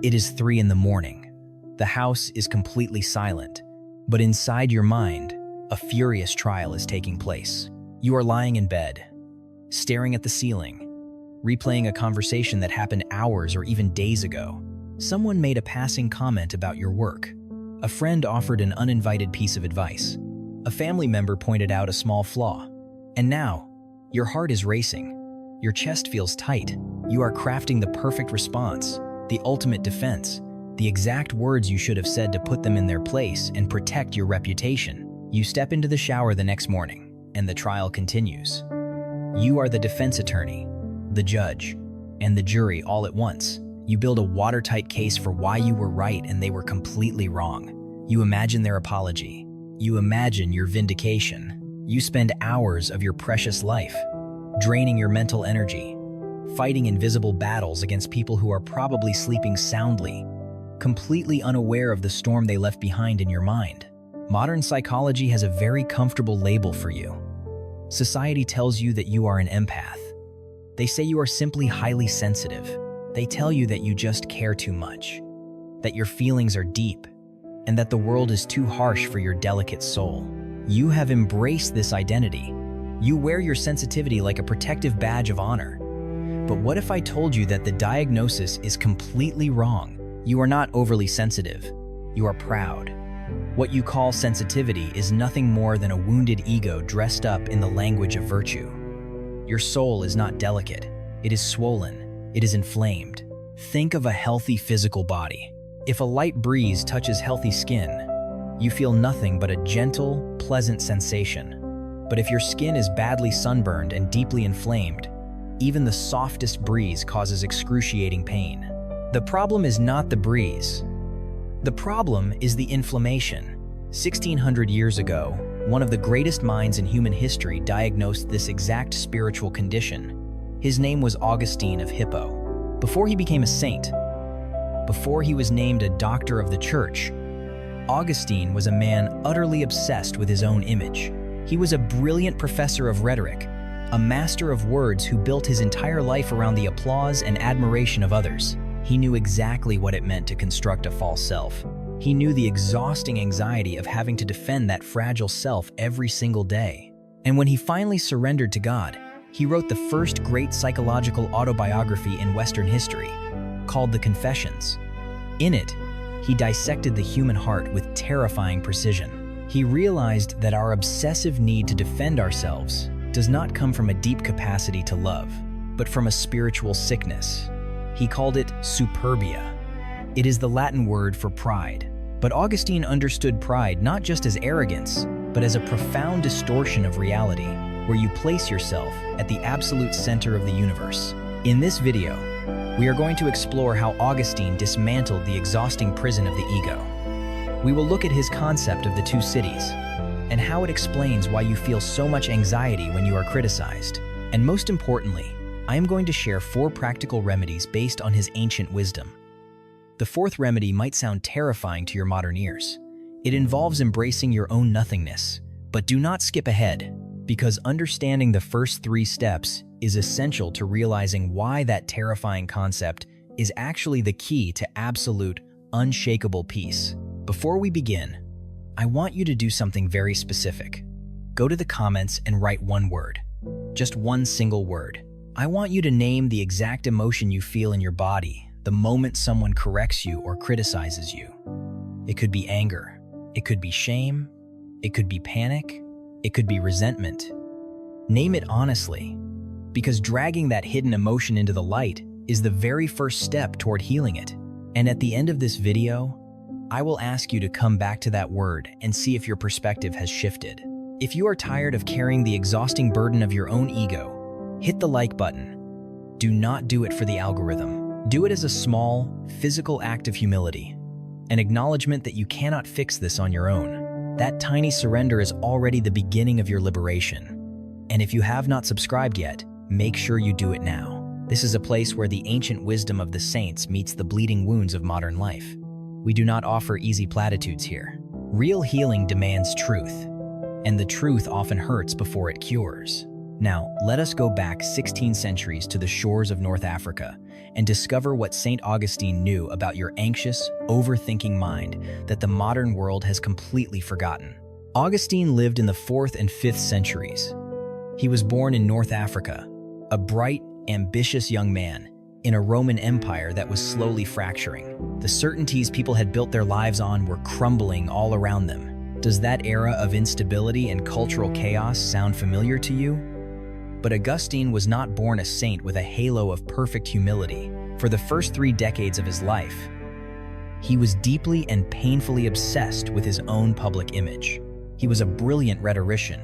It is 3 in the morning. The house is completely silent, but inside your mind, a furious trial is taking place. You are lying in bed, staring at the ceiling, replaying a conversation that happened hours or even days ago. Someone made a passing comment about your work. A friend offered an uninvited piece of advice. A family member pointed out a small flaw. And now, your heart is racing. Your chest feels tight. You are crafting the perfect response, the ultimate defense, the exact words you should have said to put them in their place and protect your reputation. You step into the shower the next morning, and the trial continues. You are the defense attorney, the judge, and the jury all at once. You build a watertight case for why you were right and they were completely wrong. You imagine their apology. You imagine your vindication. You spend hours of your precious life, draining your mental energy, fighting invisible battles against people who are probably sleeping soundly, completely unaware of the storm they left behind in your mind. Modern psychology has a very comfortable label for you. Society tells you that you are an empath. They say you are simply highly sensitive. They tell you that you just care too much, that your feelings are deep, and that the world is too harsh for your delicate soul. You have embraced this identity. You wear your sensitivity like a protective badge of honor. But what if I told you that the diagnosis is completely wrong? You are not overly sensitive. You are proud. What you call sensitivity is nothing more than a wounded ego dressed up in the language of virtue. Your soul is not delicate. It is swollen. It is inflamed. Think of a healthy physical body. If a light breeze touches healthy skin, you feel nothing but a gentle, pleasant sensation. But if your skin is badly sunburned and deeply inflamed, even the softest breeze causes excruciating pain. The problem is not the breeze. The problem is the inflammation. 1600 years ago, one of the greatest minds in human history diagnosed this exact spiritual condition. His name was Augustine of Hippo. Before he became a saint, before he was named a doctor of the church, Augustine was a man utterly obsessed with his own image. He was a brilliant professor of rhetoric, a master of words who built his entire life around the applause and admiration of others. He knew exactly what it meant to construct a false self. He knew the exhausting anxiety of having to defend that fragile self every single day. And when he finally surrendered to God, he wrote the first great psychological autobiography in Western history, called The Confessions. In it, he dissected the human heart with terrifying precision. He realized that our obsessive need to defend ourselves does not come from a deep capacity to love, but from a spiritual sickness. He called it superbia. It is the Latin word for pride. But Augustine understood pride not just as arrogance, but as a profound distortion of reality, where you place yourself at the absolute center of the universe. In this video, we are going to explore how Augustine dismantled the exhausting prison of the ego. We will look at his concept of the two cities, and how it explains why you feel so much anxiety when you are criticized. And most importantly, I am going to share 4 practical remedies based on his ancient wisdom. The 4th remedy might sound terrifying to your modern ears. It involves embracing your own nothingness, but do not skip ahead, because understanding the first 3 steps is essential to realizing why that terrifying concept is actually the key to absolute, unshakable peace. Before we begin, I want you to do something very specific. Go to the comments and write one word. Just one single word. I want you to name the exact emotion you feel in your body the moment someone corrects you or criticizes you. It could be anger. It could be shame. It could be panic. It could be resentment. Name it honestly, because dragging that hidden emotion into the light is the very first step toward healing it. And at the end of this video, I will ask you to come back to that word and see if your perspective has shifted. If you are tired of carrying the exhausting burden of your own ego, hit the like button. Do not do it for the algorithm. Do it as a small, physical act of humility, an acknowledgement that you cannot fix this on your own. That tiny surrender is already the beginning of your liberation. And if you have not subscribed yet, make sure you do it now. This is a place where the ancient wisdom of the saints meets the bleeding wounds of modern life. We do not offer easy platitudes here. Real healing demands truth, and the truth often hurts before it cures. Now, let us go back 16 centuries to the shores of North Africa and discover what St. Augustine knew about your anxious, overthinking mind that the modern world has completely forgotten. Augustine lived in the 4th and 5th centuries. He was born in North Africa, a bright, ambitious young man in a Roman Empire that was slowly fracturing. The certainties people had built their lives on were crumbling all around them. Does that era of instability and cultural chaos sound familiar to you? But Augustine was not born a saint with a halo of perfect humility. For the first 3 decades of his life, he was deeply and painfully obsessed with his own public image. He was a brilliant rhetorician,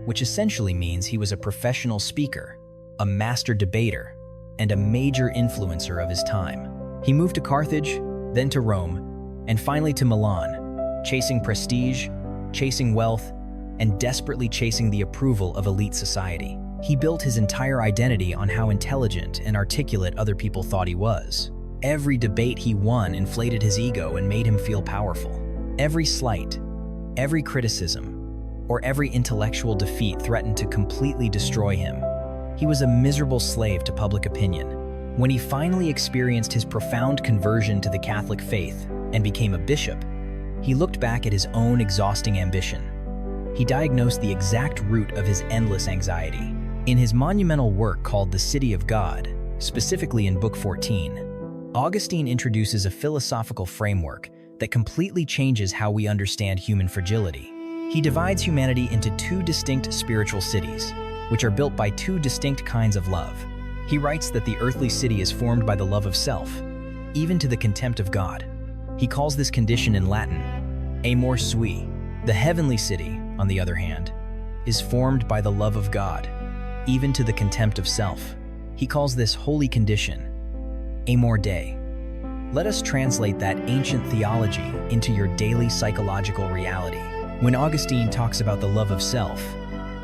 which essentially means he was a professional speaker, a master debater, and a major influencer of his time. He moved to Carthage, then to Rome, and finally to Milan, chasing prestige, chasing wealth, and desperately chasing the approval of elite society. He built his entire identity on how intelligent and articulate other people thought he was. Every debate he won inflated his ego and made him feel powerful. Every slight, every criticism, or every intellectual defeat threatened to completely destroy him. He was a miserable slave to public opinion. When he finally experienced his profound conversion to the Catholic faith and became a bishop, he looked back at his own exhausting ambition. He diagnosed the exact root of his endless anxiety. In his monumental work called The City of God, specifically in Book 14, Augustine introduces a philosophical framework that completely changes how we understand human fragility. He divides humanity into 2 distinct spiritual cities, which are built by 2 distinct kinds of love. He writes that the earthly city is formed by the love of self, even to the contempt of God. He calls this condition in Latin, amor sui. The heavenly city, on the other hand, is formed by the love of God, even to the contempt of self. He calls this holy condition, amor Dei. Let us translate that ancient theology into your daily psychological reality. When Augustine talks about the love of self,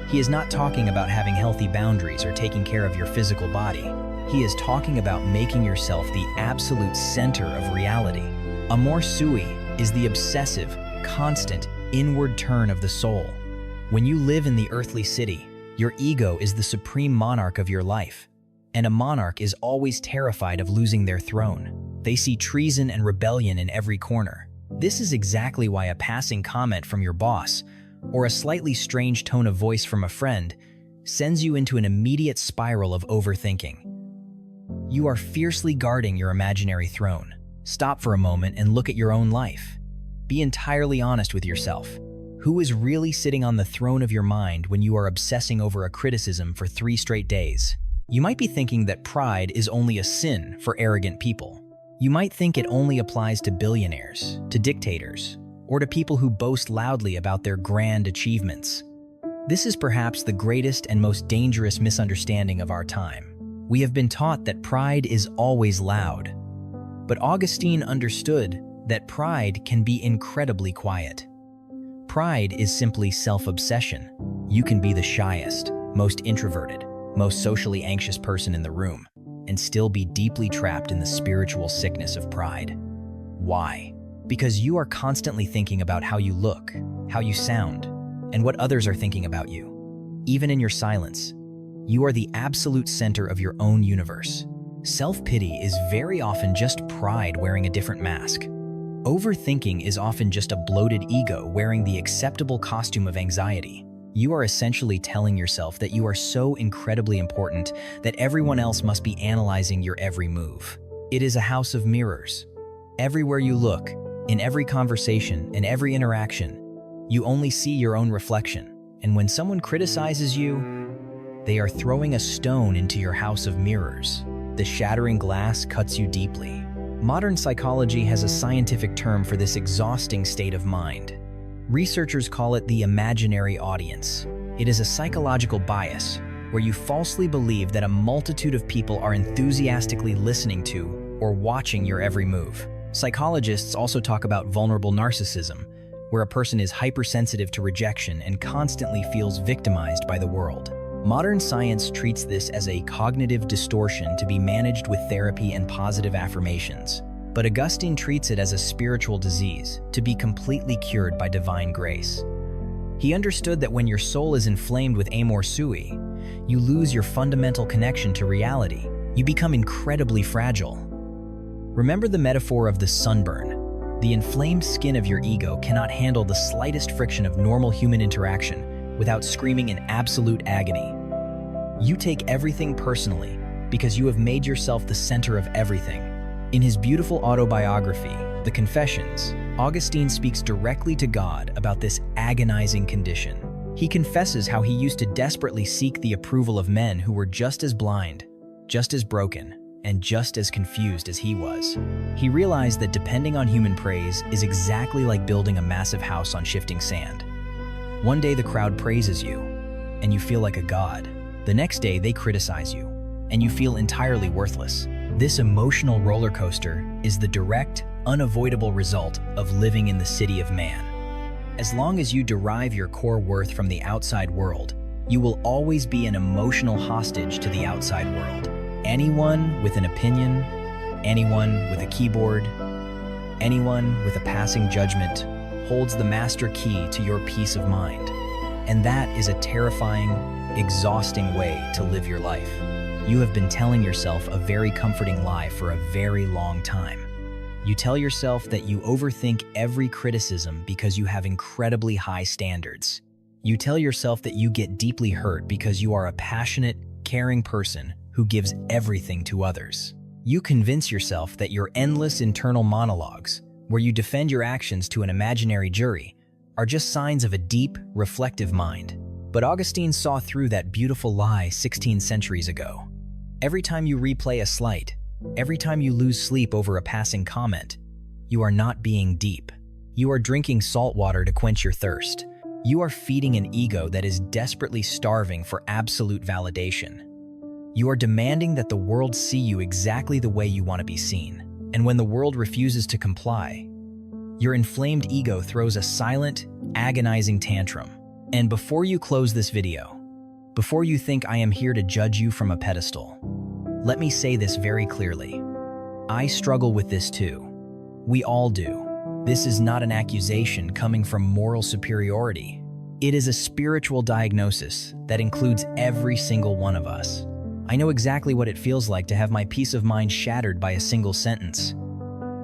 he is not talking about having healthy boundaries or taking care of your physical body. He is talking about making yourself the absolute center of reality. Amor sui is the obsessive, constant, inward turn of the soul. When you live in the earthly city, your ego is the supreme monarch of your life, and a monarch is always terrified of losing their throne. They see treason and rebellion in every corner. This is exactly why a passing comment from your boss, or a slightly strange tone of voice from a friend, sends you into an immediate spiral of overthinking. You are fiercely guarding your imaginary throne. Stop for a moment and look at your own life. Be entirely honest with yourself. Who is really sitting on the throne of your mind when you are obsessing over a criticism for 3 straight days? You might be thinking that pride is only a sin for arrogant people. You might think it only applies to billionaires, to dictators, or to people who boast loudly about their grand achievements. This is perhaps the greatest and most dangerous misunderstanding of our time. We have been taught that pride is always loud. But Augustine understood that pride can be incredibly quiet. Pride is simply self-obsession. You can be the shyest, most introverted, most socially anxious person in the room, and still be deeply trapped in the spiritual sickness of pride. Why? Because you are constantly thinking about how you look, how you sound, and what others are thinking about you. Even in your silence, you are the absolute center of your own universe. Self-pity is very often just pride wearing a different mask. Overthinking is often just a bloated ego wearing the acceptable costume of anxiety. You are essentially telling yourself that you are so incredibly important that everyone else must be analyzing your every move. It is a house of mirrors. Everywhere you look, in every conversation and every interaction, you only see your own reflection. And when someone criticizes you, they are throwing a stone into your house of mirrors. The shattering glass cuts you deeply. Modern psychology has a scientific term for this exhausting state of mind. Researchers call it the imaginary audience. It is a psychological bias where you falsely believe that a multitude of people are enthusiastically listening to or watching your every move. Psychologists also talk about vulnerable narcissism, where a person is hypersensitive to rejection and constantly feels victimized by the world. Modern science treats this as a cognitive distortion to be managed with therapy and positive affirmations. But Augustine treats it as a spiritual disease to be completely cured by divine grace. He understood that when your soul is inflamed with amor sui, you lose your fundamental connection to reality. You become incredibly fragile. Remember the metaphor of the sunburn. The inflamed skin of your ego cannot handle the slightest friction of normal human interaction without screaming in absolute agony. You take everything personally because you have made yourself the center of everything. In his beautiful autobiography, The Confessions, Augustine speaks directly to God about this agonizing condition. He confesses how he used to desperately seek the approval of men who were just as blind, just as broken, and just as confused as he was. He realized that depending on human praise is exactly like building a massive house on shifting sand. One day the crowd praises you, and you feel like a god. The next day they criticize you, and you feel entirely worthless. This emotional roller coaster is the direct, unavoidable result of living in the city of man. As long as you derive your core worth from the outside world, you will always be an emotional hostage to the outside world. Anyone with an opinion, anyone with a keyboard, anyone with a passing judgment holds the master key to your peace of mind. And that is a terrifying, exhausting way to live your life. You have been telling yourself a very comforting lie for a very long time. You tell yourself that you overthink every criticism because you have incredibly high standards. You tell yourself that you get deeply hurt because you are a passionate, caring person who gives everything to others. You convince yourself that your endless internal monologues, where you defend your actions to an imaginary jury, are just signs of a deep, reflective mind. But Augustine saw through that beautiful lie 16 centuries ago. Every time you replay a slight, every time you lose sleep over a passing comment, you are not being deep. You are drinking salt water to quench your thirst. You are feeding an ego that is desperately starving for absolute validation. You are demanding that the world see you exactly the way you want to be seen. And when the world refuses to comply, your inflamed ego throws a silent, agonizing tantrum. And before you close this video, before you think I am here to judge you from a pedestal, let me say this very clearly. I struggle with this too. We all do. This is not an accusation coming from moral superiority. It is a spiritual diagnosis that includes every single one of us. I know exactly what it feels like to have my peace of mind shattered by a single sentence.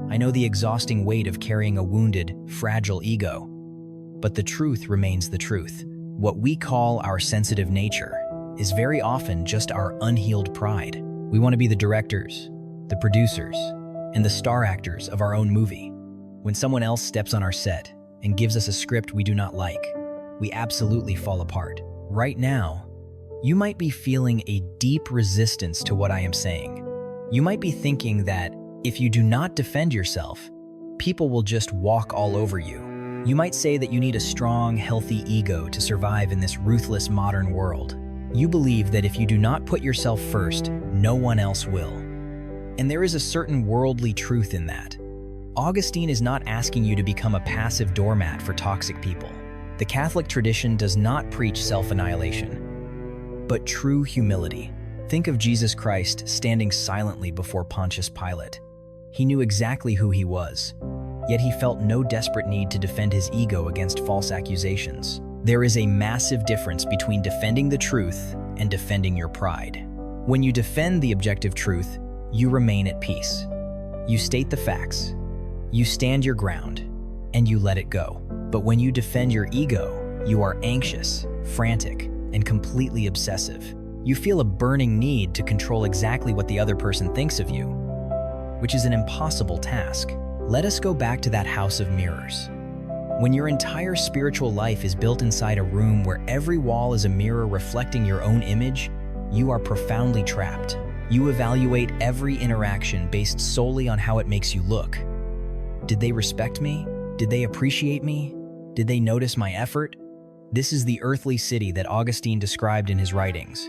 I know the exhausting weight of carrying a wounded, fragile ego. But the truth remains the truth. What we call our sensitive nature is very often just our unhealed pride. We want to be the directors, the producers, and the star actors of our own movie. When someone else steps on our set and gives us a script we do not like, we absolutely fall apart. Right now, you might be feeling a deep resistance to what I am saying. You might be thinking that if you do not defend yourself, people will just walk all over you. You might say that you need a strong, healthy ego to survive in this ruthless modern world. You believe that if you do not put yourself first, no one else will. And there is a certain worldly truth in that. Augustine is not asking you to become a passive doormat for toxic people. The Catholic tradition does not preach self-annihilation, but true humility. Think of Jesus Christ standing silently before Pontius Pilate. He knew exactly who he was, yet he felt no desperate need to defend his ego against false accusations. There is a massive difference between defending the truth and defending your pride. When you defend the objective truth, you remain at peace. You state the facts, you stand your ground, and you let it go. But when you defend your ego, you are anxious, frantic, and completely obsessive. You feel a burning need to control exactly what the other person thinks of you, which is an impossible task. Let us go back to that house of mirrors. When your entire spiritual life is built inside a room where every wall is a mirror reflecting your own image, you are profoundly trapped. You evaluate every interaction based solely on how it makes you look. Did they respect me? Did they appreciate me? Did they notice my effort? This is the earthly city that Augustine described in his writings.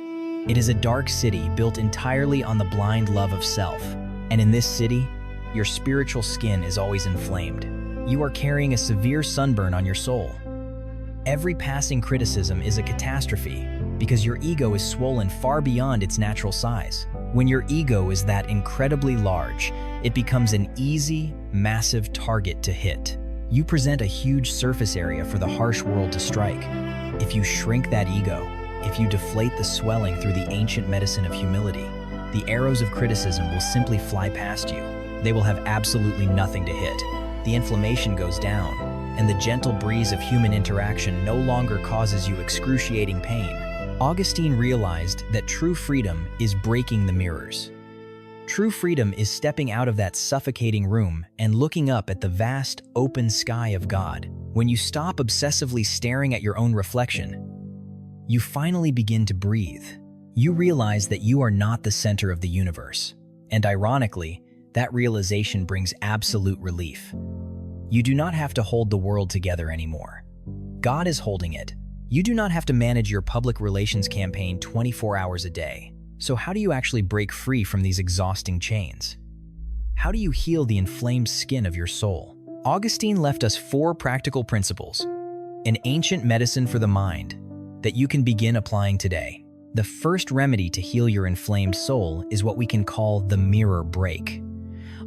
It is a dark city built entirely on the blind love of self. And in this city, your spiritual skin is always inflamed. You are carrying a severe sunburn on your soul. Every passing criticism is a catastrophe because your ego is swollen far beyond its natural size. When your ego is that incredibly large, it becomes an easy, massive target to hit. You present a huge surface area for the harsh world to strike. If you shrink that ego, if you deflate the swelling through the ancient medicine of humility, the arrows of criticism will simply fly past you. They will have absolutely nothing to hit. The inflammation goes down, and the gentle breeze of human interaction no longer causes you excruciating pain. Augustine realized that true freedom is breaking the mirrors. True freedom is stepping out of that suffocating room and looking up at the vast, open sky of God. When you stop obsessively staring at your own reflection, you finally begin to breathe. You realize that you are not the center of the universe. And ironically, that realization brings absolute relief. You do not have to hold the world together anymore. God is holding it. You do not have to manage your public relations campaign 24 hours a day. So how do you actually break free from these exhausting chains? How do you heal the inflamed skin of your soul? Augustine left us 4 practical principles, an ancient medicine for the mind, that you can begin applying today. The first remedy to heal your inflamed soul is what we can call the mirror break.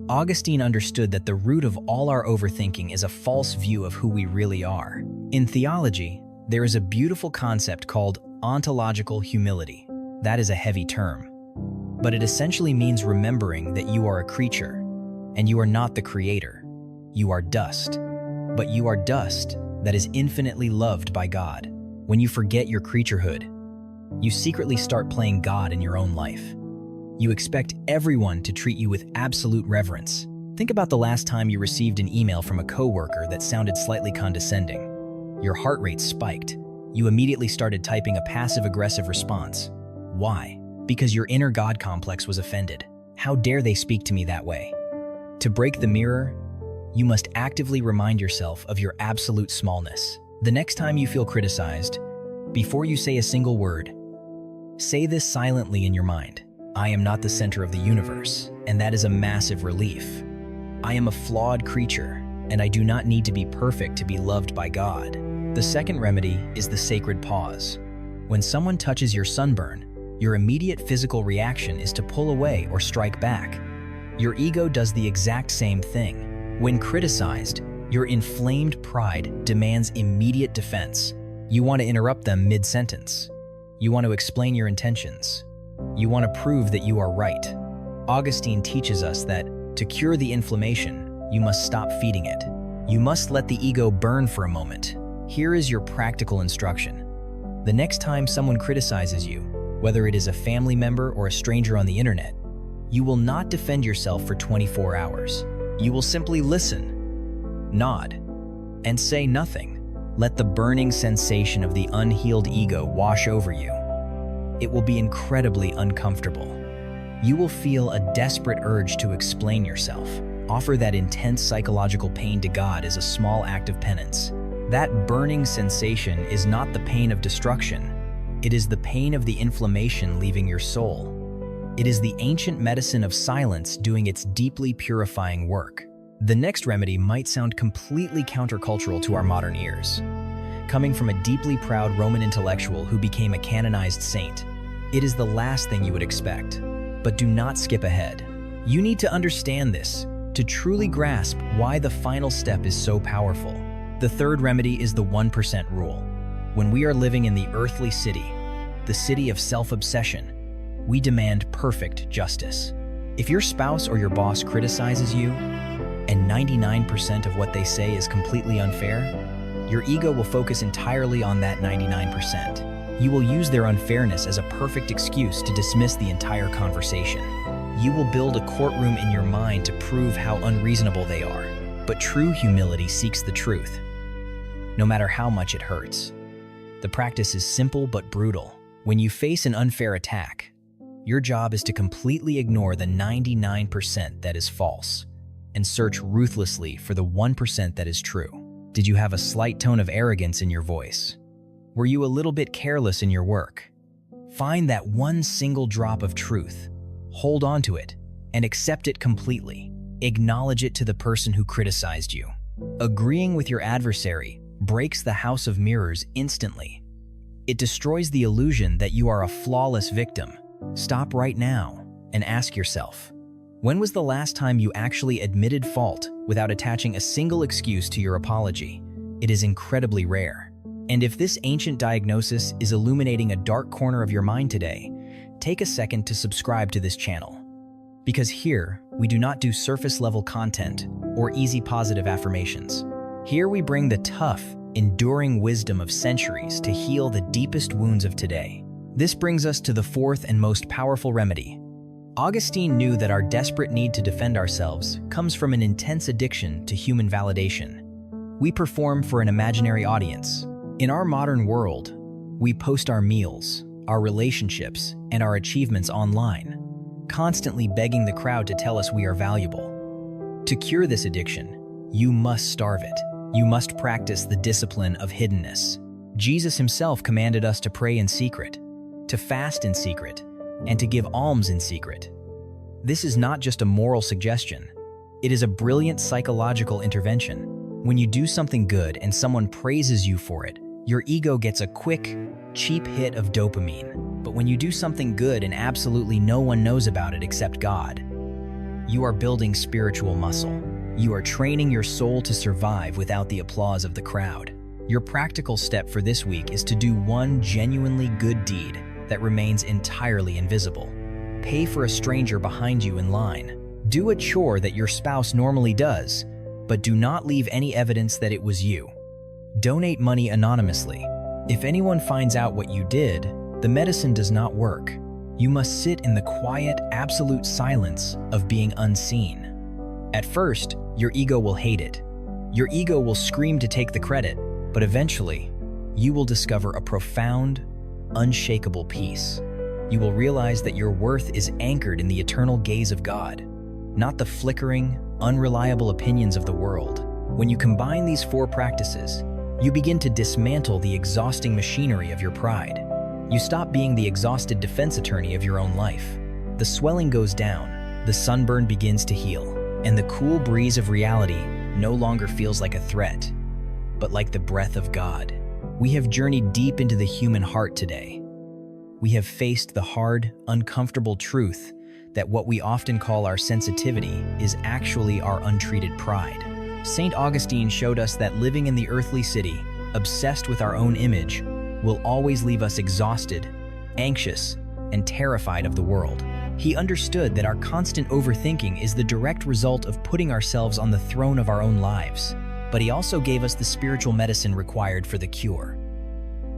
Augustine understood that the root of all our overthinking is a false view of who we really are. In theology, there is a beautiful concept called ontological humility. That is a heavy term, but it essentially means remembering that you are a creature, and you are not the creator. You are dust, but you are dust that is infinitely loved by God. When you forget your creaturehood, you secretly start playing God in your own life. You expect everyone to treat you with absolute reverence. Think about the last time you received an email from a coworker that sounded slightly condescending. Your heart rate spiked. You immediately started typing a passive-aggressive response. Why? Because your inner God complex was offended. How dare they speak to me that way? To break the mirror, you must actively remind yourself of your absolute smallness. The next time you feel criticized, before you say a single word, say this silently in your mind. I am not the center of the universe, and that is a massive relief. I am a flawed creature, and I do not need to be perfect to be loved by God. The second remedy is the sacred pause. When someone touches your sunburn, your immediate physical reaction is to pull away or strike back. Your ego does the exact same thing. When criticized, your inflamed pride demands immediate defense. You want to interrupt them mid-sentence. You want to explain your intentions. You want to prove that you are right. Augustine teaches us that to cure the inflammation, you must stop feeding it. You must let the ego burn for a moment. Here is your practical instruction. The next time someone criticizes you, whether it is a family member or a stranger on the internet, you will not defend yourself for 24 hours. You will simply listen, nod, and say nothing. Let the burning sensation of the unhealed ego wash over you. It will be incredibly uncomfortable. You will feel a desperate urge to explain yourself. Offer that intense psychological pain to God as a small act of penance. That burning sensation is not the pain of destruction. It is the pain of the inflammation leaving your soul. It is the ancient medicine of silence doing its deeply purifying work. The next remedy might sound completely countercultural to our modern ears. Coming from a deeply proud Roman intellectual who became a canonized saint, it is the last thing you would expect. But do not skip ahead. You need to understand this to truly grasp why the final step is so powerful. The third remedy is the 1% rule. When we are living in the earthly city, the city of self-obsession, we demand perfect justice. If your spouse or your boss criticizes you, and 99% of what they say is completely unfair, your ego will focus entirely on that 99%. You will use their unfairness as a perfect excuse to dismiss the entire conversation. You will build a courtroom in your mind to prove how unreasonable they are. But true humility seeks the truth, no matter how much it hurts. The practice is simple but brutal. When you face an unfair attack, your job is to completely ignore the 99% that is false and search ruthlessly for the 1% that is true. Did you have a slight tone of arrogance in your voice? Were you a little bit careless in your work? Find that one single drop of truth, hold on to it, and accept it completely. Acknowledge it to the person who criticized you. Agreeing with your adversary breaks the house of mirrors instantly. It destroys the illusion that you are a flawless victim. Stop right now and ask yourself, when was the last time you actually admitted fault without attaching a single excuse to your apology? It is incredibly rare. And if this ancient diagnosis is illuminating a dark corner of your mind today, take a second to subscribe to this channel. Because here, we do not do surface-level content or easy positive affirmations. Here we bring the tough, enduring wisdom of centuries to heal the deepest wounds of today. This brings us to the fourth and most powerful remedy. Augustine knew that our desperate need to defend ourselves comes from an intense addiction to human validation. We perform for an imaginary audience. In our modern world, we post our meals, our relationships, and our achievements online, constantly begging the crowd to tell us we are valuable. To cure this addiction, you must starve it. You must practice the discipline of hiddenness. Jesus himself commanded us to pray in secret, to fast in secret, and to give alms in secret. This is not just a moral suggestion. It is a brilliant psychological intervention. When you do something good and someone praises you for it, your ego gets a quick, cheap hit of dopamine. But when you do something good and absolutely no one knows about it except God, you are building spiritual muscle. You are training your soul to survive without the applause of the crowd. Your practical step for this week is to do one genuinely good deed that remains entirely invisible. Pay for a stranger behind you in line. Do a chore that your spouse normally does, but do not leave any evidence that it was you. Donate money anonymously. If anyone finds out what you did, the medicine does not work. You must sit in the quiet, absolute silence of being unseen. At first, your ego will hate it. Your ego will scream to take the credit, but eventually, you will discover a profound, unshakable peace. You will realize that your worth is anchored in the eternal gaze of God, not the flickering, unreliable opinions of the world. When you combine these four practices, you begin to dismantle the exhausting machinery of your pride. You stop being the exhausted defense attorney of your own life. The swelling goes down, the sunburn begins to heal, and the cool breeze of reality no longer feels like a threat, but like the breath of God. We have journeyed deep into the human heart today. We have faced the hard, uncomfortable truth that what we often call our sensitivity is actually our untreated pride. St. Augustine showed us that living in the earthly city, obsessed with our own image, will always leave us exhausted, anxious, and terrified of the world. He understood that our constant overthinking is the direct result of putting ourselves on the throne of our own lives. But he also gave us the spiritual medicine required for the cure.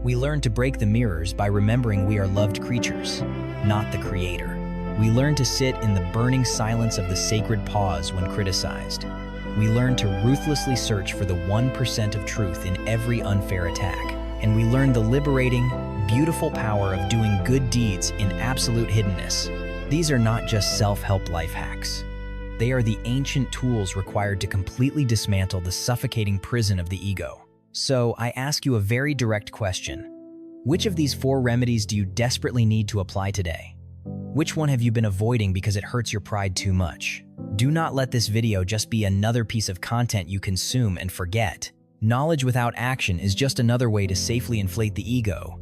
We learn to break the mirrors by remembering we are loved creatures, not the creator. We learn to sit in the burning silence of the sacred pause when criticized. We learn to ruthlessly search for the 1% of truth in every unfair attack. And we learn the liberating, beautiful power of doing good deeds in absolute hiddenness. These are not just self-help life hacks. They are the ancient tools required to completely dismantle the suffocating prison of the ego. So I ask you a very direct question. Which of these four remedies do you desperately need to apply today? Which one have you been avoiding because it hurts your pride too much? Do not let this video just be another piece of content you consume and forget. Knowledge without action is just another way to safely inflate the ego.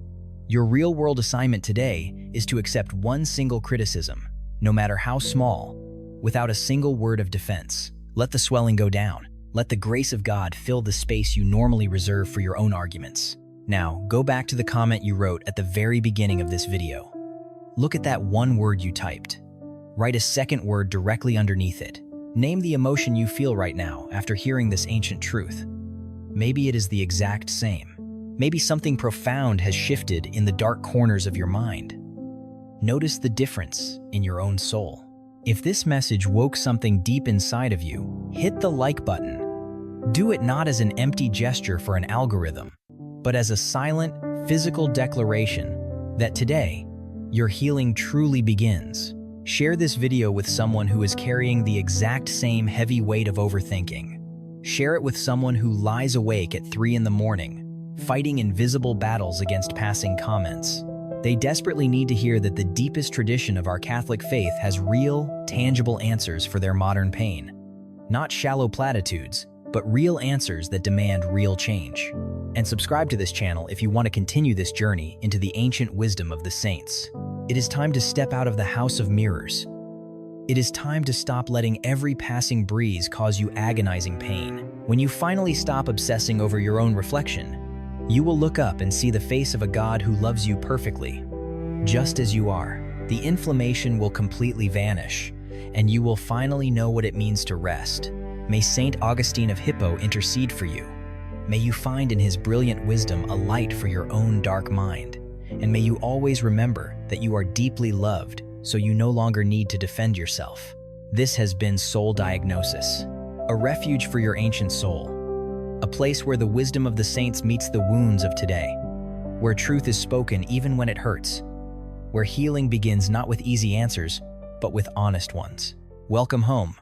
Your real-world assignment today is to accept one single criticism, no matter how small, without a single word of defense. Let the swelling go down. Let the grace of God fill the space you normally reserve for your own arguments. Now, go back to the comment you wrote at the very beginning of this video. Look at that one word you typed. Write a second word directly underneath it. Name the emotion you feel right now after hearing this ancient truth. Maybe it is the exact same. Maybe something profound has shifted in the dark corners of your mind. Notice the difference in your own soul. If this message woke something deep inside of you, hit the like button. Do it not as an empty gesture for an algorithm, but as a silent, physical declaration that today, your healing truly begins. Share this video with someone who is carrying the exact same heavy weight of overthinking. Share it with someone who lies awake at 3 in the morning, fighting invisible battles against passing comments. They desperately need to hear that the deepest tradition of our Catholic faith has real, tangible answers for their modern pain. Not shallow platitudes, but real answers that demand real change. And subscribe to this channel if you want to continue this journey into the ancient wisdom of the saints. It is time to step out of the house of mirrors. It is time to stop letting every passing breeze cause you agonizing pain. When you finally stop obsessing over your own reflection, you will look up and see the face of a God who loves you perfectly, just as you are. The inflammation will completely vanish, and you will finally know what it means to rest. May Saint Augustine of Hippo intercede for you. May you find in his brilliant wisdom a light for your own dark mind. And may you always remember that you are deeply loved, so you no longer need to defend yourself. This has been Soul Diagnosis, a refuge for your ancient soul, a place where the wisdom of the saints meets the wounds of today, where truth is spoken even when it hurts, where healing begins not with easy answers, but with honest ones. Welcome home.